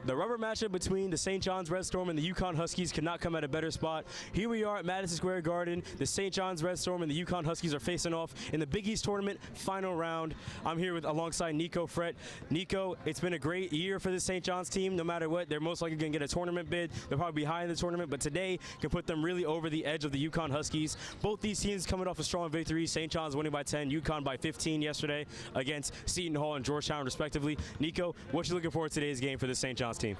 The rubber matchup between the St. John's Red Storm and the UConn Huskies could not come at a better spot. Here we are at Madison Square Garden. The St. John's Red Storm and the UConn Huskies are facing off in the Big East Tournament final round. I'm here alongside Nico, Frett. Nico, it's been a great year for the St. John's team. No matter what, they're most likely going to get a tournament bid. They'll probably be high in the tournament, but today can put them really over the edge of the UConn Huskies. Both these teams coming off a strong victory. St. John's winning by 10, UConn by 15 yesterday against Seton Hall and Georgetown, respectively. Nico, what you looking for in today's game for the St. John's team?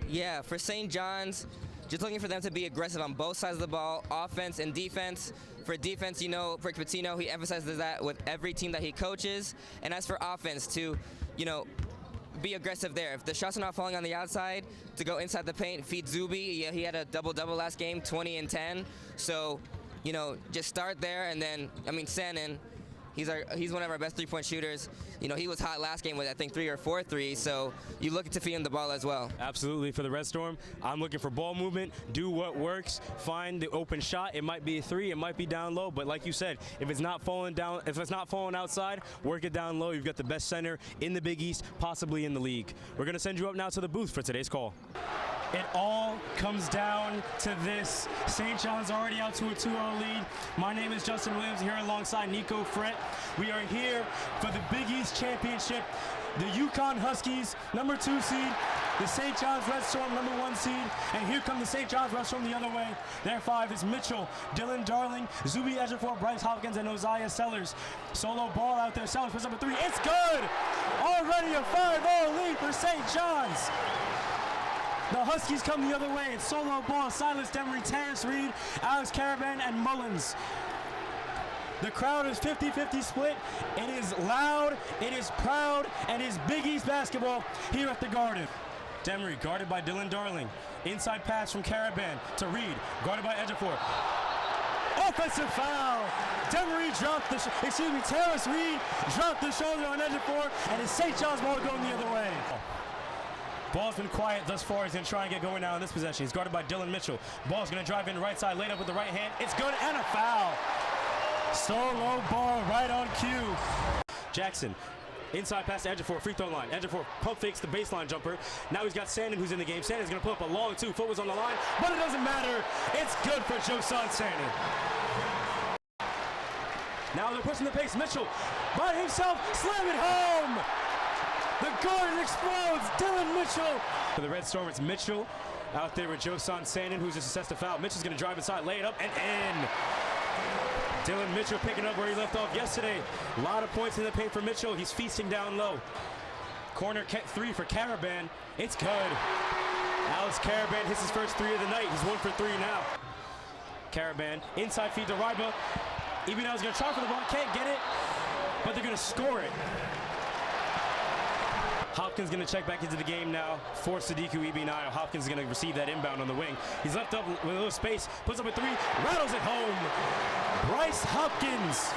Yeah, for St. John's, just looking for them to be aggressive on both sides of the ball, offense and defense. For defense, you know, Rick Pitino, he emphasizes that with every team that he coaches. And as for offense, to, you know, be aggressive there. If the shots are not falling on the outside, to go inside the paint, feed Zuby. Yeah, he had a double-double last game, 20 and 10. So, you know, just start there, and then, I mean, Sannon, he's one of our best three-point shooters. You know, he was hot last game with, I think, 3 or 4 threes, so you look to feed him the ball as well. Absolutely. For the Red Storm, I'm looking for ball movement, do what works, find the open shot. It might be a 3, it might be down low, but like you said, if it's not falling outside, work it down low. You've got the best center in the Big East, possibly in the league. We're going to send you up now to the booth for today's call. It all comes down to this. St. John's already out to a 2-0 lead. My name is Justin Williams, here alongside Nico, Frett. We are here for the Big East Championship. The UConn Huskies, number 2 seed. The St. John's Red Storm, number 1 seed. And here come the St. John's Red Storm the other way. Their 5 is Mitchell, Dylan Darling, Zuby Ejiofor, Bryce Hopkins, and Osiah Sellers. Solo ball out there. Sellers puts up a 3. It's good! Already a 5-0 lead for St. John's. The Huskies come the other way. It's solo ball. Silas Demery, Terrence Reed, Alex Caravan, and Mullins. The crowd is 50-50 split. It is loud, it is proud, and it is Big East basketball here at the Garden. Demery guarded by Dylan Darling. Inside pass from Caravan to Reed, guarded by Ejiofor. Offensive foul. Demery dropped Terrence Reed dropped the shoulder on Ejiofor, and it's St. John's ball going the other way. Ball's been quiet thus far. He's going to try and get going now in this possession. He's guarded by Dylan Mitchell. Ball's going to drive in right side, laid up with the right hand. It's good, and a foul. Solo ball right on cue. Jackson, inside pass to Ejiofor, free throw line. Ejiofor pump fakes the baseline jumper. Now he's got Sannon who's in the game. Sannon's going to put up a long 2. Foot was on the line, but it doesn't matter. It's good for Josan Sannon. Now they're pushing the pace. Mitchell by himself, slam it home. The Garden explodes. Dylan Mitchell. For the Red Storm, it's Mitchell out there with Josan Sannon, who's just assessed a foul. Mitchell's going to drive inside, lay it up, and in. Dylan Mitchell picking up where he left off yesterday. A lot of points in the paint for Mitchell. He's feasting down low. Corner 3 for Caravan. It's good. Alex Caravan hits his first 3 of the night. He's 1 for 3 now. Caravan, inside feed to Ryba. Ibinow's going to try for the ball. Can't get it, but they're going to score it. Hopkins going to check back into the game now for Sadiku Ibinayo. Hopkins is going to receive that inbound on the wing. He's left up with a little space, puts up a 3, rattles it home. Bryce Hopkins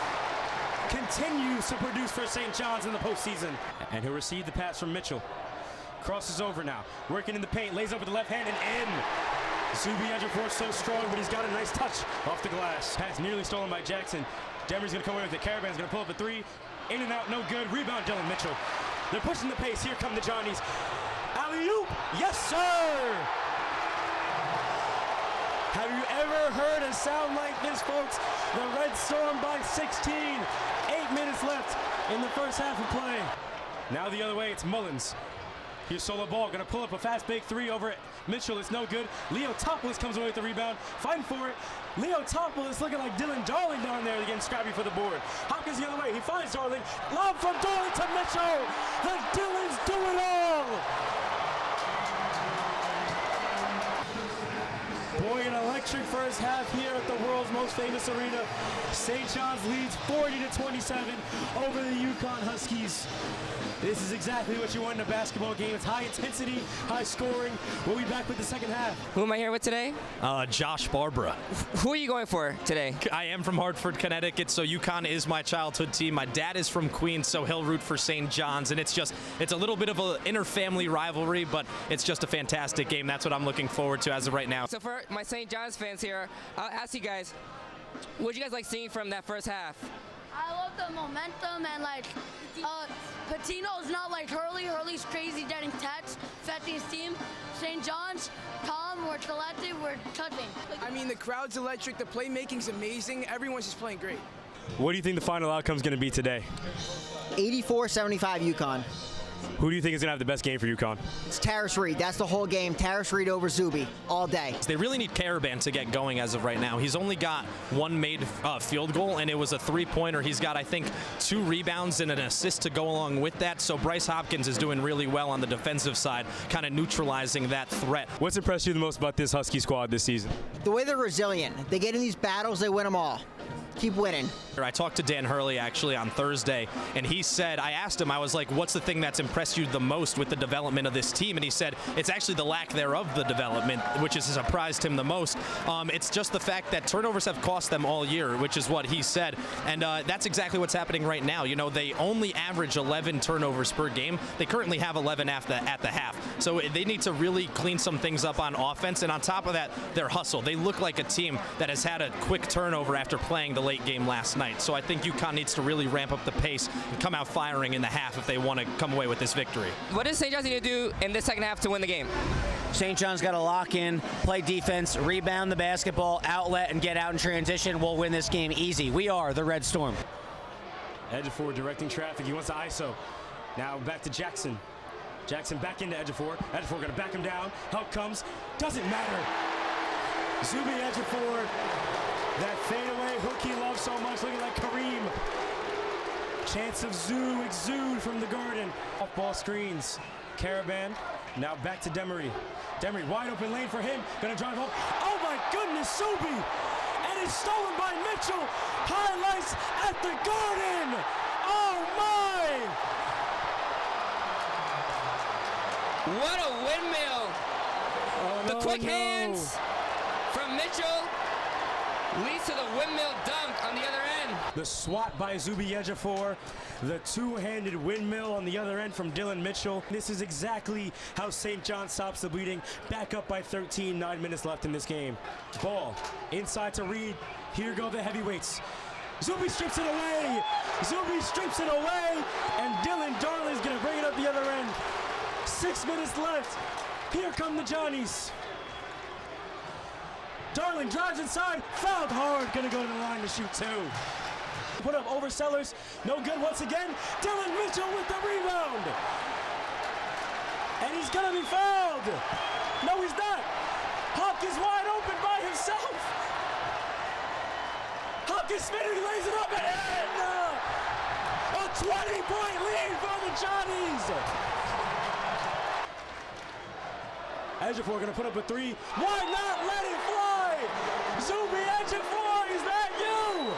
continues to produce for St. John's in the postseason. And he'll receive the pass from Mitchell. Crosses over now, working in the paint, lays up with the left hand and in. Zuby Ejiofor so strong, but he's got a nice touch off the glass. Pass nearly stolen by Jackson. Demery's going to come in with it. Caravan's going to pull up a 3. In and out, no good. Rebound, Dylan Mitchell. They're pushing the pace. Here come the Johnnies. Alley-oop. Yes, sir. Have you ever heard a sound like this, folks? The Red Storm by 16. 8 minutes left in the first half of play. Now the other way, it's Mullins. Here's solo ball, gonna pull up a fast big 3 over it. Mitchell, it's no good. Leo Topoulos comes away with the rebound, fighting for it. Leo Topoulos looking like Dylan Darling down there, getting scrappy for the board. Hopkins the other way, he finds Darling. Lob from Darling to Mitchell. The Dylans do it all. Boy, an electric first half here at the world's most famous arena. St. John's leads 40-27 over the UConn Huskies. This is exactly what you want in a basketball game. It's high intensity, high scoring. We'll be back with the second half. Who am I here with today? Josh Barbara. Who are you going for today? I am from Hartford, Connecticut, so UConn is my childhood team. My dad is from Queens, so he'll root for St. John's, and it's a little bit of an inter-family rivalry, but it's just a fantastic game. That's what I'm looking forward to as of right now. So for my St. John's fans here, I'll ask you guys, what did you guys like seeing from that first half? I love the momentum and Patino's not like Hurley's crazy getting touched. Fetch Southeast team. St. John's, Tom, we're collective, we're touching. I mean, the crowd's electric, the playmaking's amazing, everyone's just playing great. What do you think the final outcome is going to be today? 84-75 UConn. Who do you think is going to have the best game for UConn? It's Terrace Reed. That's the whole game. Terrace Reed over Zuby all day. They really need Caravan to get going as of right now. He's only got one made field goal, and it was a three-pointer. He's got, I think, 2 rebounds and an assist to go along with that. So Bryce Hopkins is doing really well on the defensive side, kind of neutralizing that threat. What's impressed you the most about this Husky squad this season? The way they're resilient. They get in these battles, they win them all. Keep winning. I talked to Dan Hurley actually on Thursday, and he said, I asked him, I was like, what's the thing that's impressed you the most with the development of this team? And he said, it's actually the lack thereof the development, which has surprised him the most. It's just the fact that turnovers have cost them all year, which is what he said. And that's exactly what's happening right now. You know, they only average 11 turnovers per game. They currently have 11 at the half. So they need to really clean some things up on offense. And on top of that, their hustle. They look like a team that has had a quick turnover after playing the late game last night. So I think UConn needs to really ramp up the pace and come out firing in the half if they want to come away with this victory. What does St. John's need to do in the second half to win the game? St. John's got to lock in, play defense, rebound the basketball, outlet, and get out in transition. We'll win this game easy. We are the Red Storm. Ejiofor directing traffic. He wants to ISO. Now back to Jackson. Jackson back into Ejiofor. Ejiofor going to back him down. Help comes. Doesn't matter. Zuby Ejiofor. That fadeaway hook he loves so much, looking like Kareem. Chance of Zoo exude from the Garden. Off ball screens. Caravan. Now back to Demery. Demery, wide open lane for him. Gonna drive home. Oh my goodness, Zuby! And it's stolen by Mitchell. Highlights at the Garden. Oh my! What a windmill! The quick hands from Mitchell leads to the windmill dunk on the other end. The swat by Zuby Ejiofor, the two-handed windmill on the other end from Dylan Mitchell. This is exactly how St. John stops the bleeding. Back up by 13, 9 minutes left in this game. Ball inside to Reed. Here go the heavyweights. Zuby strips it away. Zuby strips it away, and Dylan Darling's gonna bring it up the other end. 6 minutes left. Here come the Johnnies. Darling drives inside, fouled hard, gonna go to the line to shoot 2. Put up over Sellers, no good once again. Dylan Mitchell with the rebound. And he's gonna be fouled. No, he's not. Hopkins wide open by himself. Hopkins spinning, lays it up and in. A 20-point lead for the Johnnies. Ejiofor gonna put up a 3. Why not let it fly? Zuby Ejiofor, is that you?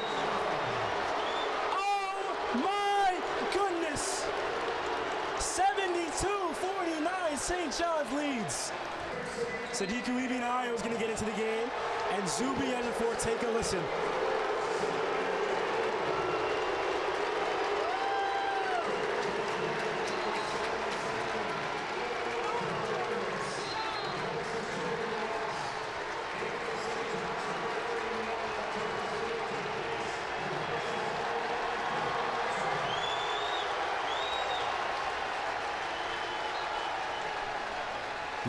Oh my goodness. 72-49, St. John's leads. Sadiku Ibinayo is gonna get into the game, and Zuby Ejiofor, take a listen.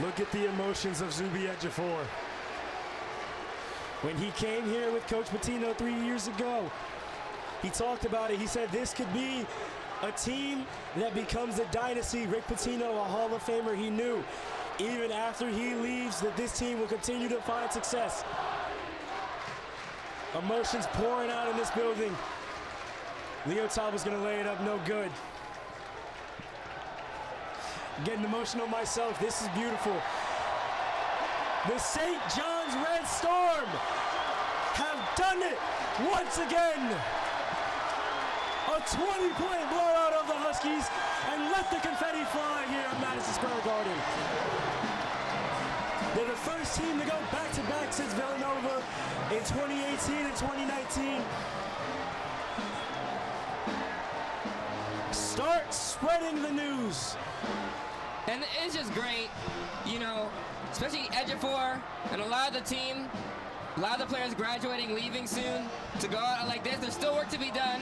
Look at the emotions of Zuby Ejiofor. When he came here with Coach Pitino 3 years ago, he talked about it. He said this could be a team that becomes a dynasty. Rick Pitino, a Hall of Famer, he knew even after he leaves that this team will continue to find success. Emotions pouring out in this building. Leo Talbot's gonna lay it up, no good. Getting emotional myself. This is beautiful. The St. John's Red Storm have done it once again. A 20-point blowout of the Huskies, and let the confetti fly here at Madison Square Garden. They're the first team to go back-to-back since Villanova in 2018 and 2019. Start spreading the news. And it's just great, you know, especially Ejiofor and a lot of the team, a lot of the players graduating, leaving soon to go out like this. There's still work to be done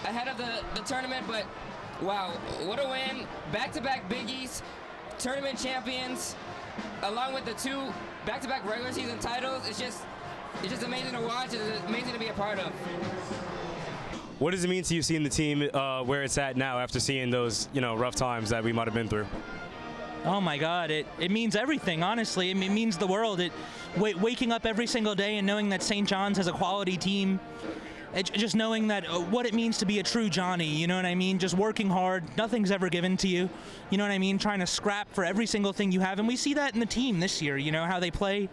ahead of the tournament, but wow, what a win. Back-to-back Big East. tournament champions, along with the 2 back-to-back regular season titles. It's just amazing to watch. It's amazing to be a part of. What does it mean to you seeing the team where it's at now after seeing those, rough times that we might have been through? Oh my God, it means everything, honestly. It means the world. Waking up every single day and knowing that St. John's has a quality team, just knowing that what it means to be a true Johnny, you know what I mean? Just working hard, nothing's ever given to you, you know what I mean? Trying to scrap for every single thing you have, and we see that in the team this year, how they play,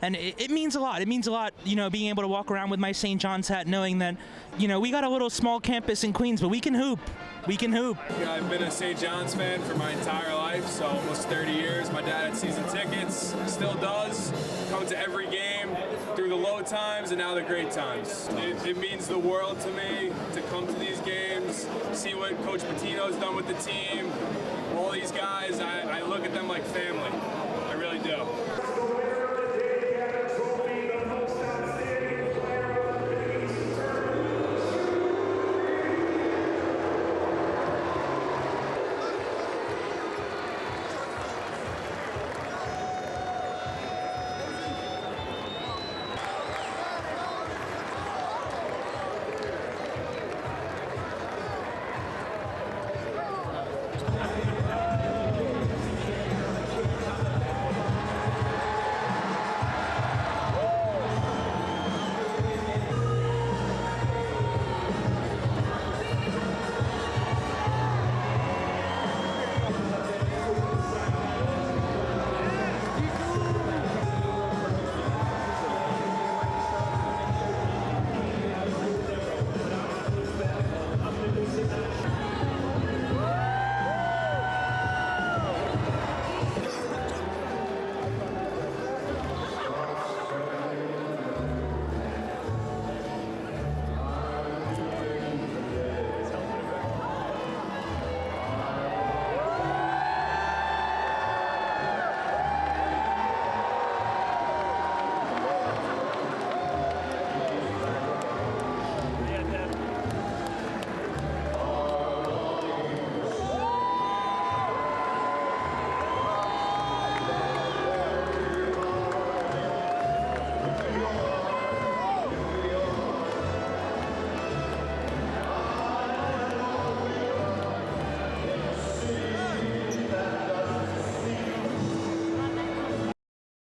and it means a lot. It means a lot, being able to walk around with my St. John's hat knowing that, we got a little small campus in Queens, but we can hoop. We can hoop. Yeah, I've been a St. John's fan for my entire life, so almost 30 years. My dad had season tickets, still does. Come to every game through the low times and now the great times. It means the world to me to come to these games, see what Coach Pitino's done with the team. All these guys, I look at them like family.